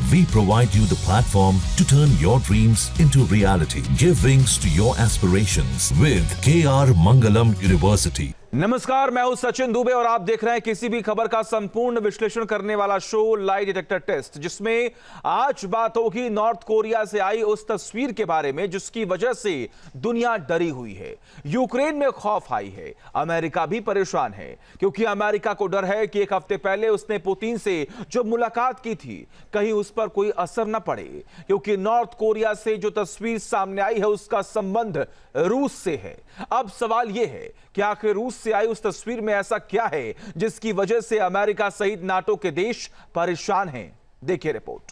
We provide you the platform to turn your dreams into reality. Give wings to your aspirations with KR Mangalam University. नमस्कार, मैं हूं सचिन दुबे और आप देख रहे हैं किसी भी खबर का संपूर्ण विश्लेषण करने वाला शो लाई डिटेक्टर टेस्ट, जिसमें आज बात होगी नॉर्थ कोरिया से आई उस तस्वीर के बारे में जिसकी वजह से दुनिया डरी हुई है। यूक्रेन में खौफ आई है, अमेरिका भी परेशान है क्योंकि अमेरिका को डर है कि एक हफ्ते पहले उसने पुतिन से जो मुलाकात की थी कहीं उस पर कोई असर न पड़े, क्योंकि नॉर्थ कोरिया से जो तस्वीर सामने आई है उसका संबंध रूस से है। अब सवाल यह है कि आखिर रूस से आई उस तस्वीर में ऐसा क्या है जिसकी वजह से अमेरिका सहित नाटो के देश परेशान हैं। देखिए रिपोर्ट।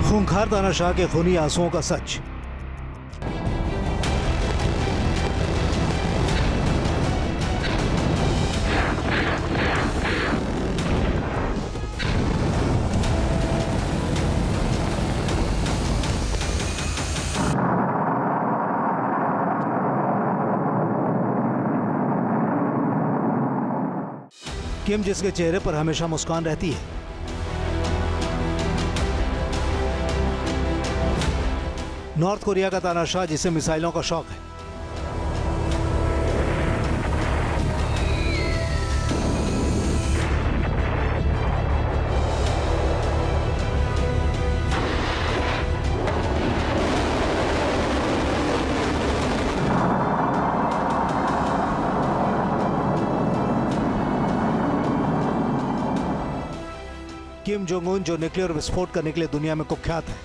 खूंखार तानाशाह के खूनी आंसुओं का सच। किम जिसके चेहरे पर हमेशा मुस्कान रहती है, नॉर्थ कोरिया का तानाशाह जिसे मिसाइलों का शौक है, किम जोंग उन जो न्यूक्लियर विस्फोट करने के लिए दुनिया में कुख्यात है।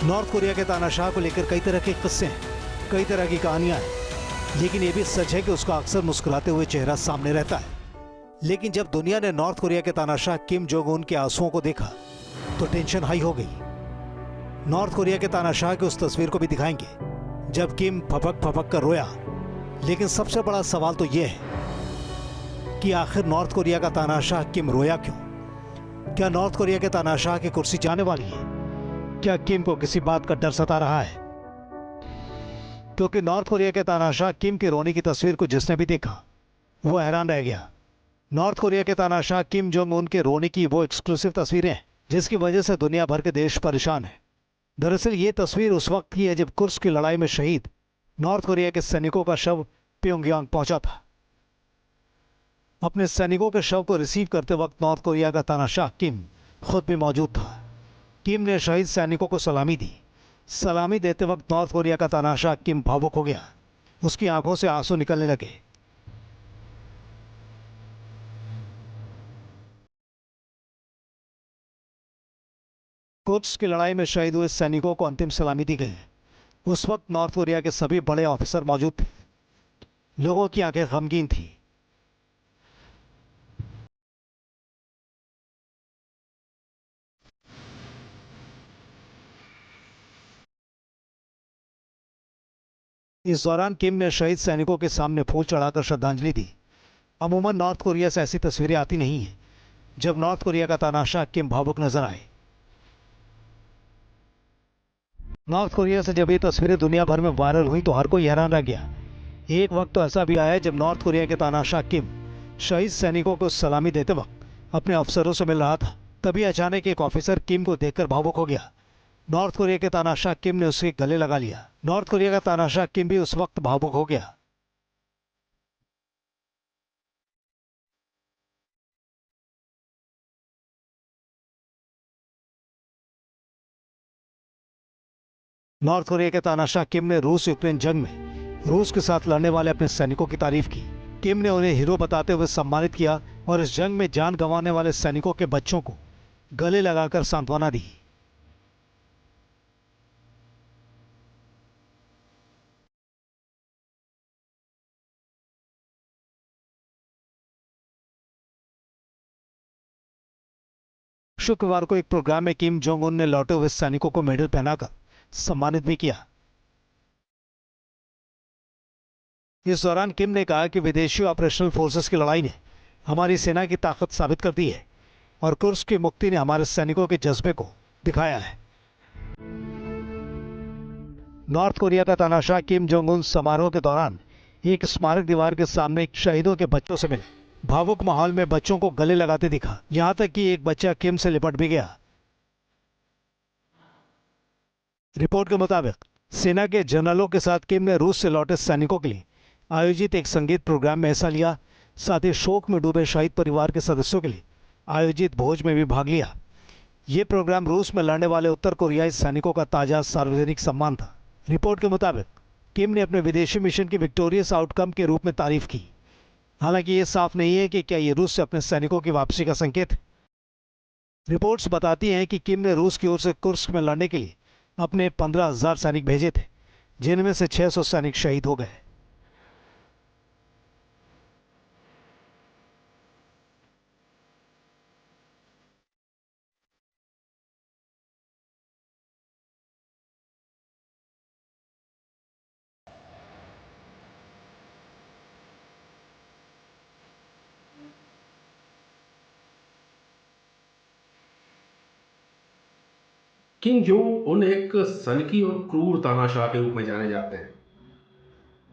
नॉर्थ कोरिया के तानाशाह को लेकर कई तरह के किस्से हैं, कई तरह की कहानियां हैं, लेकिन यह भी सच है कि उसका अक्सर मुस्कुराते हुए चेहरा सामने रहता है। लेकिन जब दुनिया ने नॉर्थ कोरिया के तानाशाह किम जोंग उन के आंसुओं को देखा तो टेंशन हाई हो गई। नॉर्थ कोरिया के तानाशाह की उस तस्वीर को भी दिखाएंगे जब किम फपक फपक कर रोया। लेकिन सबसे बड़ा सवाल तो यह है कि आखिर नॉर्थ कोरिया का तानाशाह किम रोया क्यों? क्या नॉर्थ कोरिया के तानाशाह की कुर्सी जाने वाली है? क्या किम को किसी बात का डर सता रहा है? क्योंकि नॉर्थ कोरिया के तानाशाह किम के रोने की तस्वीर को जिसने भी देखा वो हैरान रह गया। नॉर्थ कोरिया के तानाशाह किम जोंग उन के रोने की वो एक्सक्लूसिव तस्वीरें हैं जिसकी वजह से दुनिया भर के देश परेशान है। दरअसल ये तस्वीर उस वक्त की है जब कुर्स्क की लड़ाई में शहीद नॉर्थ कोरिया के सैनिकों का शव प्योंगयांग पहुंचा था। अपने सैनिकों के शव को रिसीव करते वक्त नॉर्थ कोरिया का तानाशाह किम खुद भी मौजूद था। किम ने शहीद सैनिकों को सलामी दी। सलामी देते वक्त नॉर्थ कोरिया का तानाशाह किम भावुक हो गया। उसकी आंखों से आंसू निकलने लगे। कुर्स्क की लड़ाई में शहीद हुए सैनिकों को अंतिम सलामी दी गई। उस वक्त नॉर्थ कोरिया के सभी बड़े ऑफिसर मौजूद थे। लोगों की आंखें गमगीन थी। इस दौरान किम ने शहीद सैनिकों के सामने फूल चढ़ाकर श्रद्धांजलि दी। अमूमन नॉर्थ कोरिया से ऐसी तस्वीरें आती नहीं हैं जब नॉर्थ कोरिया का तानाशाह किम भावुक नजर आए। नॉर्थ कोरिया से जब ये तस्वीरें दुनिया भर में वायरल हुई तो हर कोई हैरान रह गया। एक वक्त तो ऐसा भी आया जब नॉर्थ कोरिया के तानाशाह किम शहीद सैनिकों को सलामी देते वक्त अपने अफसरों से मिल रहा था। तभी अचानक एक ऑफिसर किम को देखकर भावुक हो गया। नॉर्थ कोरिया के तानाशाह किम ने उसके गले लगा लिया। नॉर्थ कोरिया का तानाशाह किम भी उस वक्त भावुक हो गया। नॉर्थ कोरिया के तानाशाह किम ने रूस यूक्रेन जंग में रूस के साथ लड़ने वाले अपने सैनिकों की तारीफ की। किम ने उन्हें हीरो बताते हुए सम्मानित किया और इस जंग में जान गंवाने वाले सैनिकों के बच्चों को गले लगाकर सांत्वना दी। शुक्रवार को एक प्रोग्राम में किम जोंग उन ने लौटे हुए सैनिकों को मेडल पहनाकर सम्मानित भी किया। इस दौरान किम ने कहा कि विदेशी ऑपरेशनल फोर्सेस की लड़ाई ने हमारी सेना की ताकत साबित कर दी है। और कुर्स्क की मुक्ति ने हमारे सैनिकों के जज्बे को दिखाया है। नॉर्थ कोरिया का तानाशाह किम जोंग उन समारोह के दौरान एक स्मारक दीवार के सामने शहीदों के बच्चों से मिले। भावुक माहौल में बच्चों को गले लगाते दिखा, यहां तक कि एक बच्चा किम से लिपट भी गया। रिपोर्ट के मुताबिक सेना के जनरलों के साथ किम ने रूस से लौटे सैनिकों के लिए आयोजित एक संगीत प्रोग्राम में हिस्सा लिया। साथ ही शोक में डूबे शहीद परिवार के सदस्यों के लिए आयोजित भोज में भी भाग लिया। ये प्रोग्राम रूस में लड़ने वाले उत्तर कोरियाई सैनिकों का ताजा सार्वजनिक सम्मान था। रिपोर्ट के मुताबिक किम ने अपने विदेशी मिशन के विक्टोरियस आउटकम के रूप में तारीफ की। हालांकि ये साफ नहीं है कि क्या ये रूस से अपने सैनिकों की वापसी का संकेत है। रिपोर्ट्स बताती हैं कि किम ने रूस की ओर से कुर्स्क में लड़ने के लिए अपने 15,000 सैनिक भेजे थे, जिनमें से 600 सैनिक शहीद हो गए। किम जोंग उन एक सनकी और क्रूर तानाशाह के रूप में जाने जाते हैं।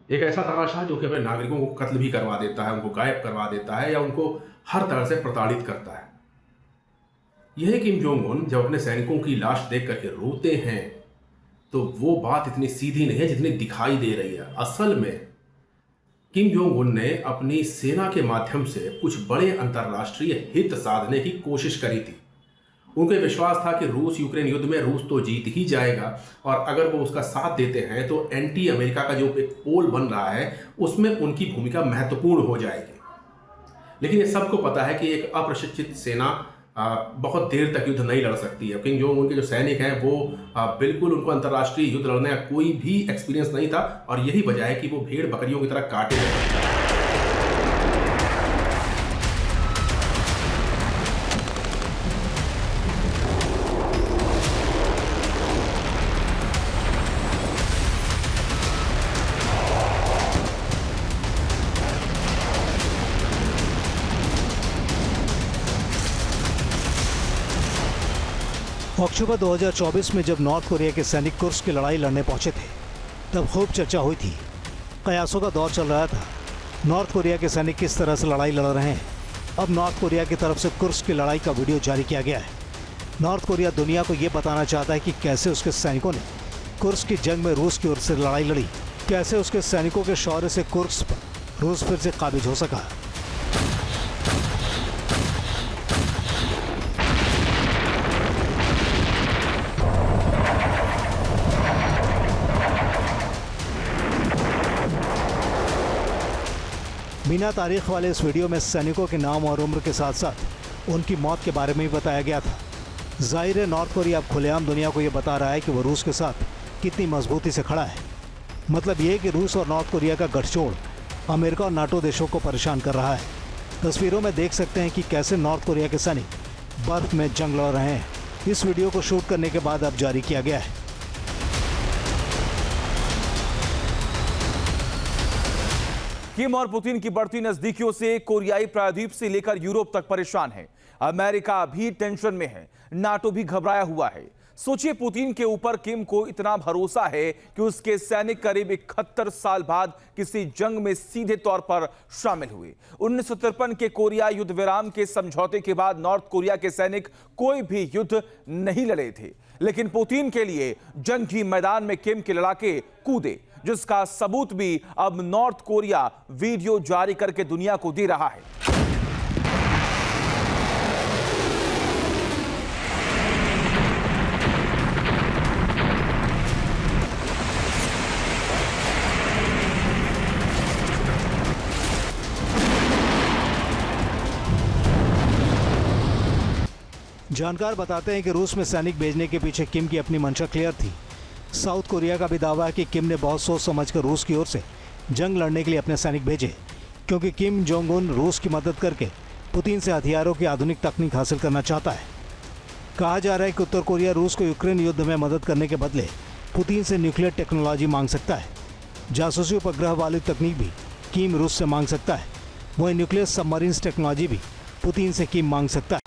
एक ऐसा तानाशाह जो कि अपने नागरिकों को कत्ल भी करवा देता है, उनको गायब करवा देता है या उनको हर तरह से प्रताड़ित करता है। यही किम जोंग उन जब अपने सैनिकों की लाश देख करके रोते हैं तो वो बात इतनी सीधी नहीं है जितनी दिखाई दे रही है। असल में किम जोंग उन ने अपनी सेना के माध्यम से कुछ बड़े अंतर्राष्ट्रीय हित साधने की कोशिश करी थी। उनको विश्वास था कि रूस यूक्रेन युद्ध में रूस तो जीत ही जाएगा और अगर वो उसका साथ देते हैं तो एंटी अमेरिका का जो एक पोल बन रहा है उसमें उनकी भूमिका महत्वपूर्ण हो जाएगी। लेकिन ये सबको पता है कि एक अप्रशिक्षित सेना बहुत देर तक युद्ध नहीं लड़ सकती है। किम जोंग उनके जो सैनिक हैं वो बिल्कुल उनको अंतर्राष्ट्रीय युद्ध लड़ने का कोई भी एक्सपीरियंस नहीं था और यही वजह है कि वो भेड़ बकरियों की तरह काटे गए। अक्टूबर 2024 में जब नॉर्थ कोरिया के सैनिक कुर्स्क की लड़ाई लड़ने पहुंचे थे तब खूब चर्चा हुई थी। कयासों का दौर चल रहा था, नॉर्थ कोरिया के सैनिक किस तरह से लड़ाई लड़ रहे हैं। अब नॉर्थ कोरिया की तरफ से कुर्स्क की लड़ाई का वीडियो जारी किया गया है। नॉर्थ कोरिया दुनिया को ये बताना चाहता है कि कैसे उसके सैनिकों ने कुर्स्क की जंग में रूस की ओर से लड़ाई लड़ी, कैसे उसके सैनिकों के शौर्य से कुर्स्क पर रूस फिर से काबिज हो सका। बिना तारीख वाले इस वीडियो में सैनिकों के नाम और उम्र के साथ साथ उनकी मौत के बारे में भी बताया गया था। जाहिर है नॉर्थ कोरिया अब खुलेआम दुनिया को यह बता रहा है कि वो रूस के साथ कितनी मजबूती से खड़ा है। मतलब ये कि रूस और नॉर्थ कोरिया का गठजोड़ अमेरिका और नाटो देशों को परेशान कर रहा है। तस्वीरों में देख सकते हैं कि कैसे नॉर्थ कोरिया के सैनिक बर्फ में जंग लड़ रहे हैं। इस वीडियो को शूट करने के बाद अब जारी किया गया है। किम और पुतिन की बढ़ती नजदीकियों से कोरियाई प्रायद्वीप से लेकर यूरोप तक परेशान है। अमेरिका भी टेंशन में है, नाटो भी घबराया हुआ है। सोचिए, पुतिन के ऊपर किम को इतना भरोसा है कि उसके सैनिक करीब 71 साल बाद किसी जंग में सीधे तौर पर शामिल हुए। 1953 के कोरिया युद्ध विराम के समझौते के बाद नॉर्थ कोरिया के सैनिक कोई भी युद्ध नहीं लड़े थे, लेकिन पुतिन के लिए जंग की मैदान में किम के लड़ाके कूदे, जिसका सबूत भी अब नॉर्थ कोरिया वीडियो जारी करके दुनिया को दे रहा है। जानकार बताते हैं कि रूस में सैनिक भेजने के पीछे किम की अपनी मंशा क्लियर थी। साउथ कोरिया का भी दावा है कि किम ने बहुत सोच समझकर रूस की ओर से जंग लड़ने के लिए अपने सैनिक भेजे, क्योंकि किम जोंग उन रूस की मदद करके पुतिन से हथियारों की आधुनिक तकनीक हासिल करना चाहता है। कहा जा रहा है कि उत्तर कोरिया रूस को यूक्रेन युद्ध में मदद करने के बदले पुतिन से न्यूक्लियर टेक्नोलॉजी मांग सकता है। जासूसी उपग्रह वाली तकनीक भी किम रूस से मांग सकता है। वहीं न्यूक्लियर सबमरीन्स टेक्नोलॉजी भी पुतिन से किम मांग सकता है।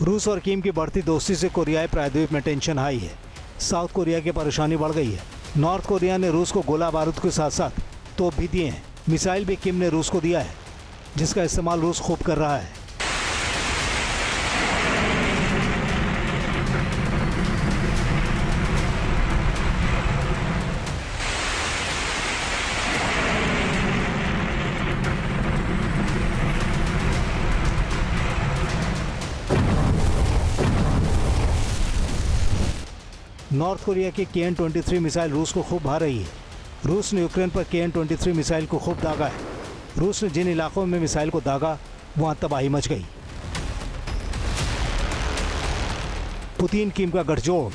रूस और किम की बढ़ती दोस्ती से कोरियाई प्रायद्वीप में टेंशन हाई है। साउथ कोरिया की परेशानी बढ़ गई है। नॉर्थ कोरिया ने रूस को गोला बारूद के साथ साथ तोप भी दिए हैं। मिसाइल भी किम ने रूस को दिया है, जिसका इस्तेमाल रूस खूब कर रहा है। नॉर्थ कोरिया की KN-23 मिसाइल रूस को खूब भा रही है। रूस ने यूक्रेन पर KN-23 मिसाइल को खूब दागा है। रूस ने जिन इलाकों में मिसाइल को दागा वहां तबाही मच गई। पुतिन किम का गठजोड़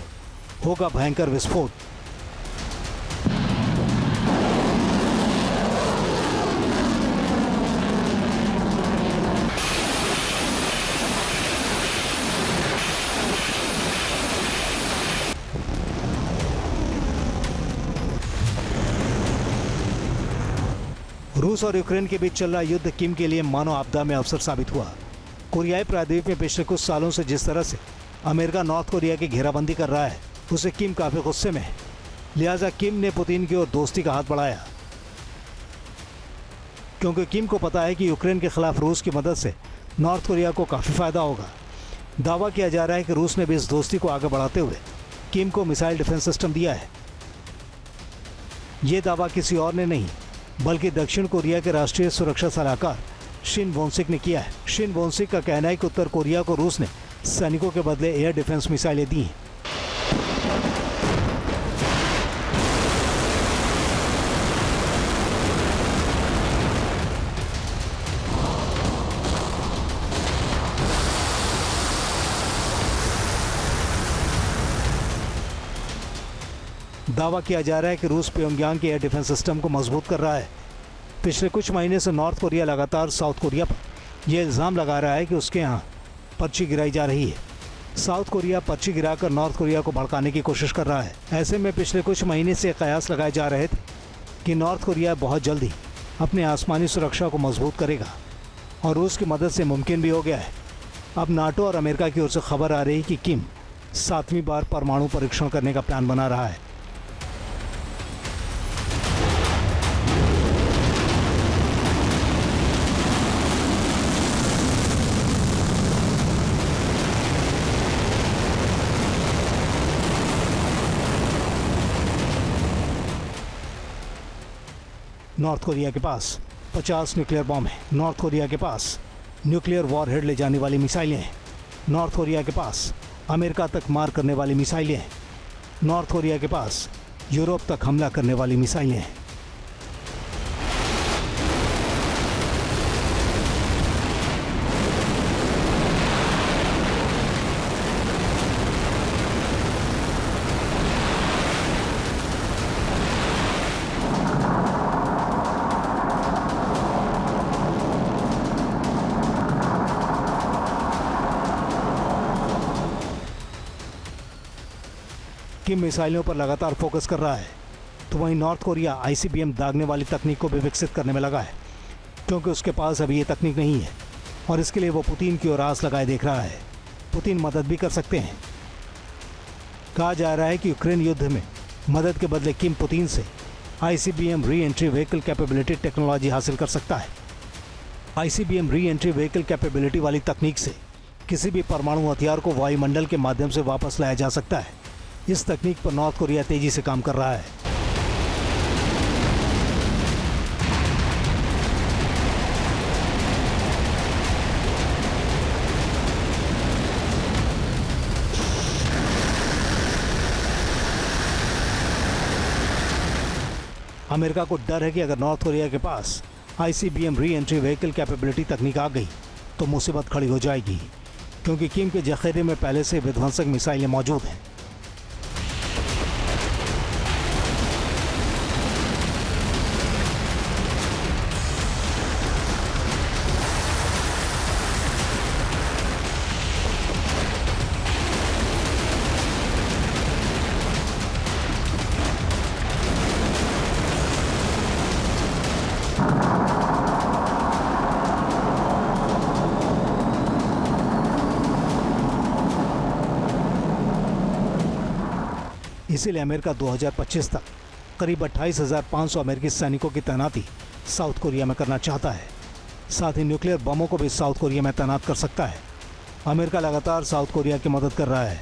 होगा भयंकर विस्फोट। रूस और यूक्रेन के बीच चल रहा युद्ध किम के लिए मानव आपदा में अवसर साबित हुआ। कोरियाई प्रायद्वीप में पिछले कुछ सालों से जिस तरह से अमेरिका नॉर्थ कोरिया की घेराबंदी कर रहा है, उसे किम काफी गुस्से में है। लिहाजा किम ने पुतिन की ओर दोस्ती का हाथ बढ़ाया, क्योंकि किम को पता है कि यूक्रेन के खिलाफ रूस की मदद से नॉर्थ कोरिया को काफी फायदा होगा। दावा किया जा रहा है कि रूस ने भी इस दोस्ती को आगे बढ़ाते हुए किम को मिसाइल डिफेंस सिस्टम दिया है। ये दावा किसी और ने नहीं बल्कि दक्षिण कोरिया के राष्ट्रीय सुरक्षा सलाहकार शिन वोनसिक ने किया है। शिन वोनसिक का कहना है कि उत्तर कोरिया को रूस ने सैनिकों के बदले एयर डिफेंस मिसाइलें दी हैं। दावा किया जा रहा है कि रूस प्योंगयांग के एयर डिफेंस सिस्टम को मजबूत कर रहा है। पिछले कुछ महीने से नॉर्थ कोरिया लगातार साउथ कोरिया पर यह इल्ज़ाम लगा रहा है कि उसके यहाँ पर्ची गिराई जा रही है। साउथ कोरिया पर्ची गिराकर नॉर्थ कोरिया को भड़काने की कोशिश कर रहा है। ऐसे में पिछले कुछ महीने से कयास लगाए जा रहे थे कि नॉर्थ कोरिया बहुत जल्दी अपनी आसमानी सुरक्षा को मजबूत करेगा और रूस की मदद से मुमकिन भी हो गया है। अब नाटो और अमेरिका की ओर से खबर आ रही है कि किम 7वीं बार परमाणु परीक्षण करने का प्लान बना रहा है। नॉर्थ कोरिया के पास 50 न्यूक्लियर बॉम्ब हैं। नॉर्थ कोरिया के पास न्यूक्लियर वॉरहेड ले जाने वाली मिसाइलें हैं। नॉर्थ कोरिया के पास अमेरिका तक मार करने वाली मिसाइलें हैं। नॉर्थ कोरिया के पास यूरोप तक हमला करने वाली मिसाइलें हैं। किम मिसाइलों पर लगातार फोकस कर रहा है, तो वहीं नॉर्थ कोरिया ICBM दागने वाली तकनीक को भी विकसित करने में लगा है, क्योंकि उसके पास अभी ये तकनीक नहीं है और इसके लिए वो पुतिन की ओर आस लगाए देख रहा है। पुतिन मदद भी कर सकते हैं। कहा जा रहा है कि यूक्रेन युद्ध में मदद के बदले किम पुतिन से ICBM re entry vehicle capability technology हासिल कर सकता है। ICBM re entry vehicle capability वाली तकनीक से किसी भी परमाणु हथियार को वायुमंडल के माध्यम से वापस लाया जा सकता है। इस तकनीक पर नॉर्थ कोरिया तेजी से काम कर रहा है। अमेरिका को डर है कि अगर नॉर्थ कोरिया के पास ICBM re entry vehicle capability तकनीक आ गई तो मुसीबत खड़ी हो जाएगी, क्योंकि किम के जखीरे में पहले से विध्वंसक मिसाइलें मौजूद हैं। इसीलिए अमेरिका 2025 तक करीब 28,500 अमेरिकी सैनिकों की तैनाती साउथ कोरिया में करना चाहता है। साथ ही न्यूक्लियर बमों को भी साउथ कोरिया में तैनात कर सकता है। अमेरिका लगातार साउथ कोरिया की मदद कर रहा है।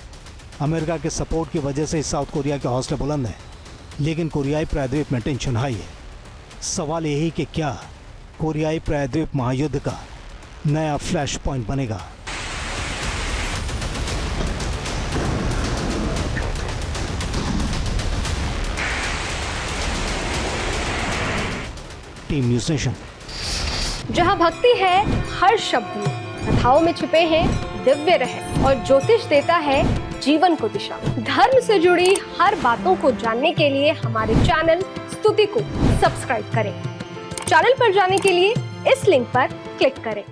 अमेरिका के सपोर्ट की वजह से साउथ कोरिया के हौसले बुलंद हैं, लेकिन कोरियाई प्रायद्वीप में टेंशन हाई है। सवाल यही कि क्या कोरियाई प्रायद्वीप महायुद्ध का नया फ्लैश पॉइंट बनेगा। Team news nation. जहां भक्ति है हर शब्द में, कथाओं में छिपे हैं दिव्य रहस्य और ज्योतिष देता है जीवन को दिशा। धर्म से जुड़ी हर बातों को जानने के लिए हमारे चैनल स्तुति को सब्सक्राइब करें। चैनल पर जाने के लिए इस लिंक पर क्लिक करें।